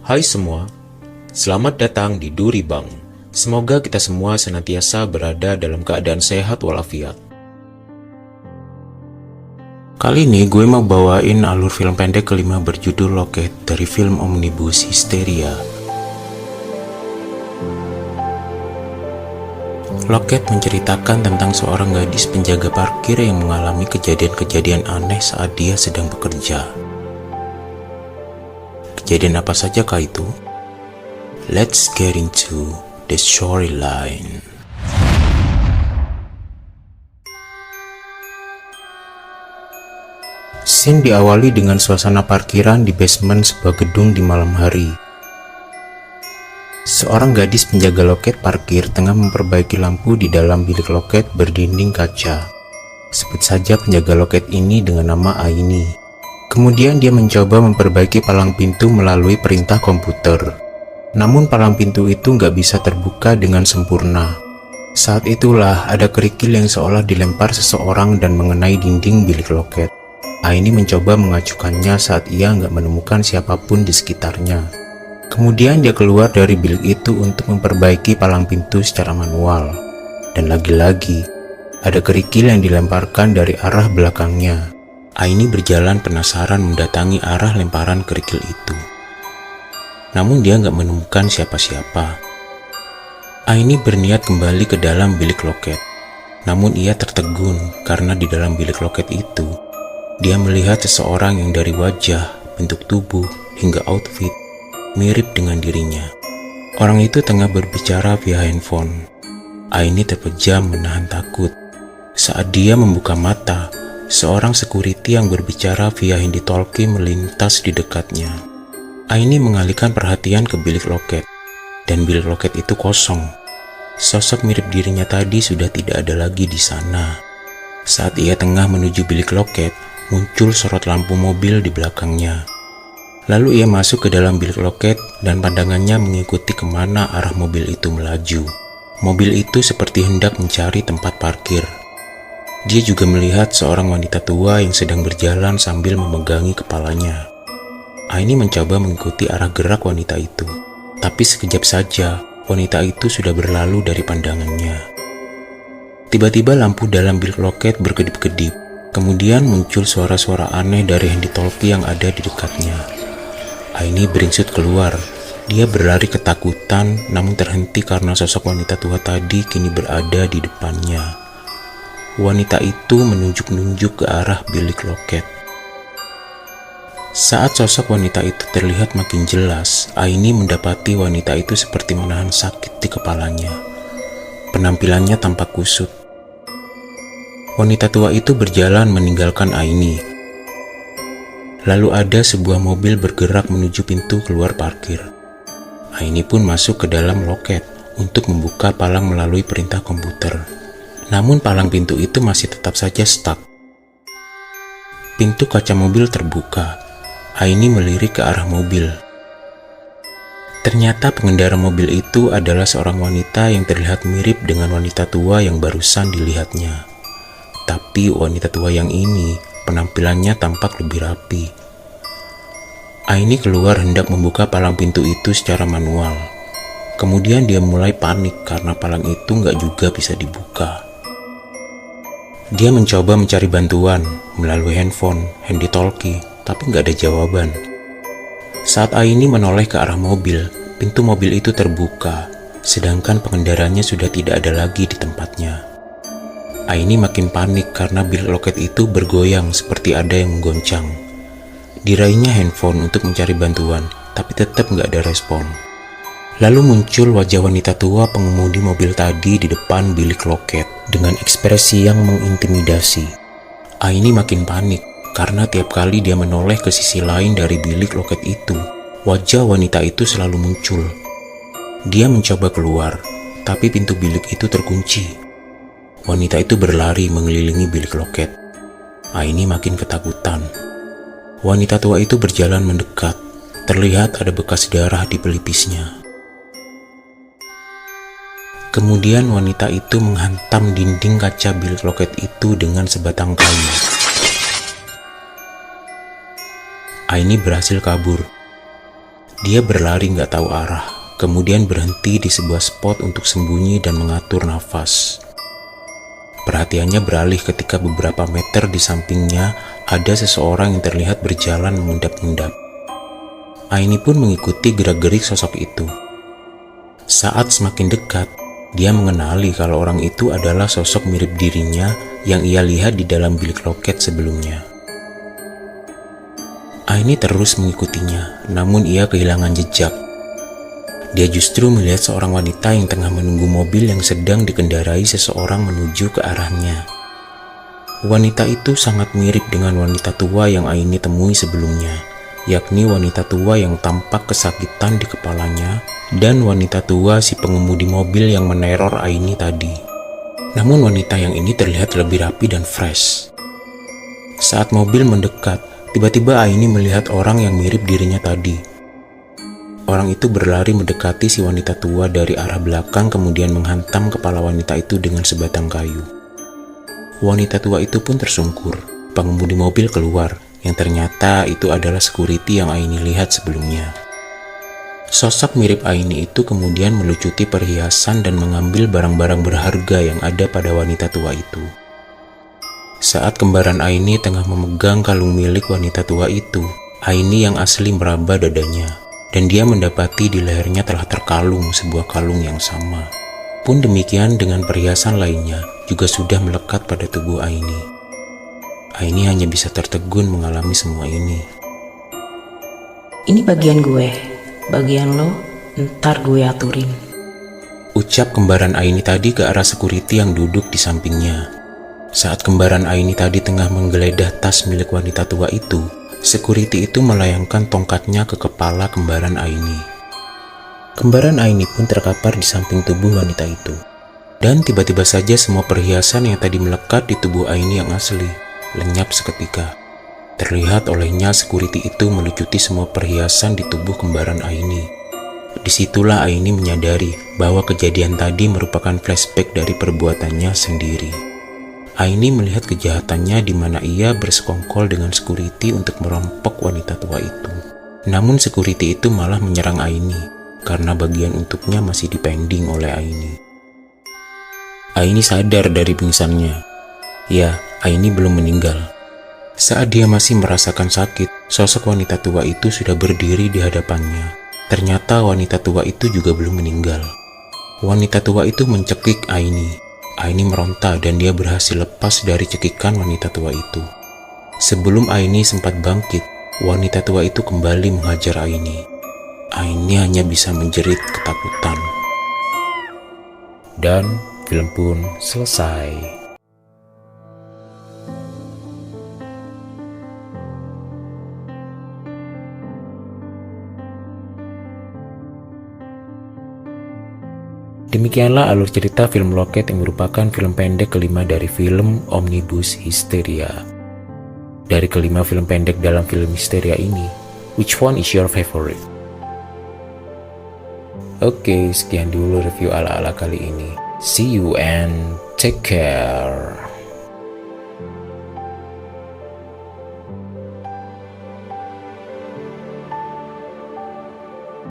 Hai semua, selamat datang di Duri Bang. Semoga kita semua senantiasa berada dalam keadaan sehat walafiat. Kali ini gue mau bawain alur film pendek kelima berjudul Loket dari film Omnibus Hysteria. Loket menceritakan tentang seorang gadis penjaga parkir yang mengalami kejadian-kejadian aneh saat dia sedang bekerja. Kejadian apa sajakah itu? Let's get into the storyline. Scene diawali dengan suasana parkiran di basement sebuah gedung di malam hari. Seorang gadis penjaga loket parkir tengah memperbaiki lampu di dalam bilik loket berdinding kaca. Sebut saja penjaga loket ini dengan nama Aini. Kemudian dia mencoba memperbaiki palang pintu melalui perintah komputer. Namun palang pintu itu nggak bisa terbuka dengan sempurna. Saat itulah ada kerikil yang seolah dilempar seseorang dan mengenai dinding bilik loket. Aini mencoba mengacukannya saat ia nggak menemukan siapapun di sekitarnya. Kemudian dia keluar dari bilik itu untuk memperbaiki palang pintu secara manual. Dan lagi-lagi, ada kerikil yang dilemparkan dari arah belakangnya. Aini berjalan penasaran mendatangi arah lemparan kerikil itu. Namun dia nggak menemukan siapa-siapa. Aini berniat kembali ke dalam bilik loket. Namun ia tertegun karena di dalam bilik loket itu, dia melihat seseorang yang dari wajah, bentuk tubuh, hingga outfit mirip dengan dirinya. Orang itu tengah berbicara via handphone. Aini terpejam menahan takut. Saat dia membuka mata, seorang security yang berbicara via handy-talkie melintas di dekatnya. Aini mengalihkan perhatian ke bilik loket, dan bilik loket itu kosong. Sosok mirip dirinya tadi sudah tidak ada lagi di sana. Saat ia tengah menuju bilik loket, muncul sorot lampu mobil di belakangnya. Lalu ia masuk ke dalam bilik loket dan pandangannya mengikuti kemana arah mobil itu melaju. Mobil itu seperti hendak mencari tempat parkir. Dia juga melihat seorang wanita tua yang sedang berjalan sambil memegangi kepalanya. Aini mencoba mengikuti arah gerak wanita itu, tapi sekejap saja wanita itu sudah berlalu dari pandangannya. Tiba-tiba lampu dalam bilik loket berkedip-kedip. Kemudian muncul suara-suara aneh dari handy-talkie yang ada di dekatnya. Aini beringsut keluar. Dia berlari ketakutan, namun terhenti karena sosok wanita tua tadi kini berada di depannya. Wanita itu menunjuk-nunjuk ke arah bilik loket. Saat sosok wanita itu terlihat makin jelas, Aini mendapati wanita itu seperti menahan sakit di kepalanya. Penampilannya tampak kusut. Wanita tua itu berjalan meninggalkan Aini. Lalu ada sebuah mobil bergerak menuju pintu keluar parkir. Aini pun masuk ke dalam loket untuk membuka palang melalui perintah komputer. Namun palang pintu itu masih tetap saja stuck. Pintu kaca mobil terbuka. Aini melirik ke arah mobil. Ternyata pengendara mobil itu adalah seorang wanita yang terlihat mirip dengan wanita tua yang barusan dilihatnya. Tapi wanita tua yang ini penampilannya tampak lebih rapi. Aini keluar hendak membuka palang pintu itu secara manual. Kemudian dia mulai panik karena palang itu nggak juga bisa dibuka. Dia mencoba mencari bantuan melalui handphone, handy-talkie, tapi nggak ada jawaban. Saat Aini menoleh ke arah mobil, pintu mobil itu terbuka, sedangkan pengendaranya sudah tidak ada lagi di tempatnya. Aini makin panik karena bilik loket itu bergoyang seperti ada yang menggoncang. Diraihnya handphone untuk mencari bantuan, tapi tetap nggak ada respon. Lalu muncul wajah wanita tua pengemudi mobil tadi di depan bilik loket dengan ekspresi yang mengintimidasi. Aini makin panik karena tiap kali dia menoleh ke sisi lain dari bilik loket itu, wajah wanita itu selalu muncul. Dia mencoba keluar, tapi pintu bilik itu terkunci. Wanita itu berlari mengelilingi bilik loket. Aini makin ketakutan. Wanita tua itu berjalan mendekat. Terlihat ada bekas darah di pelipisnya. Kemudian wanita itu menghantam dinding kaca bilik loket itu dengan sebatang kayu. Aini berhasil kabur. Dia berlari nggak tahu arah, kemudian berhenti di sebuah spot untuk sembunyi dan mengatur nafas. Perhatiannya beralih ketika beberapa meter di sampingnya ada seseorang yang terlihat berjalan mengendap-endap. Aini pun mengikuti gerak-gerik sosok itu. Saat semakin dekat, dia mengenali kalau orang itu adalah sosok mirip dirinya yang ia lihat di dalam bilik loket sebelumnya. Aini terus mengikutinya, namun ia kehilangan jejak. Dia justru melihat seorang wanita yang tengah menunggu mobil yang sedang dikendarai seseorang menuju ke arahnya. Wanita itu sangat mirip dengan wanita tua yang Aini temui sebelumnya, yakni wanita tua yang tampak kesakitan di kepalanya dan wanita tua si pengemudi mobil yang meneror Aini tadi. Namun wanita yang ini terlihat lebih rapi dan fresh. Saat mobil mendekat, tiba-tiba Aini melihat orang yang mirip dirinya tadi. Orang itu berlari mendekati si wanita tua dari arah belakang kemudian menghantam kepala wanita itu dengan sebatang kayu. Wanita tua itu pun tersungkur. Pengemudi mobil keluar, yang ternyata itu adalah security yang Aini lihat sebelumnya. Sosok mirip Aini itu kemudian melucuti perhiasan dan mengambil barang-barang berharga yang ada pada wanita tua itu. Saat kembaran Aini tengah memegang kalung milik wanita tua itu, Aini yang asli meraba dadanya. Dan dia mendapati di lehernya telah terkalung sebuah kalung yang sama. Pun demikian dengan perhiasan lainnya juga sudah melekat pada tubuh Aini. Aini hanya bisa tertegun mengalami semua ini. Ini bagian gue, bagian lo ntar gue aturin. Ucap kembaran Aini tadi ke arah security yang duduk di sampingnya. Saat kembaran Aini tadi tengah menggeledah tas milik wanita tua itu, security itu melayangkan tongkatnya ke kepala kembaran Aini. Kembaran Aini pun terkapar di samping tubuh wanita itu. Dan tiba-tiba saja semua perhiasan yang tadi melekat di tubuh Aini yang asli lenyap seketika. Terlihat olehnya security itu melucuti semua perhiasan di tubuh kembaran Aini. Disitulah Aini menyadari bahwa kejadian tadi merupakan flashback dari perbuatannya sendiri. Aini melihat kejahatannya di mana ia bersekongkol dengan security untuk merampok wanita tua itu. Namun security itu malah menyerang Aini karena bagian untuknya masih dipending oleh Aini. Aini sadar dari pingsannya. Ya, Aini belum meninggal. Saat dia masih merasakan sakit, sosok wanita tua itu sudah berdiri di hadapannya. Ternyata wanita tua itu juga belum meninggal. Wanita tua itu mencekik Aini. Aini meronta dan dia berhasil lepas dari cekikan wanita tua itu. Sebelum Aini sempat bangkit, wanita tua itu kembali menghajar Aini. Aini hanya bisa menjerit ketakutan. Dan film pun selesai. Demikianlah alur cerita film Loket yang merupakan film pendek kelima dari film Omnibus Hysteria. Dari kelima film pendek dalam film Hysteria ini, which one is your favorite? Oke, sekian dulu review ala-ala kali ini. See you and take care.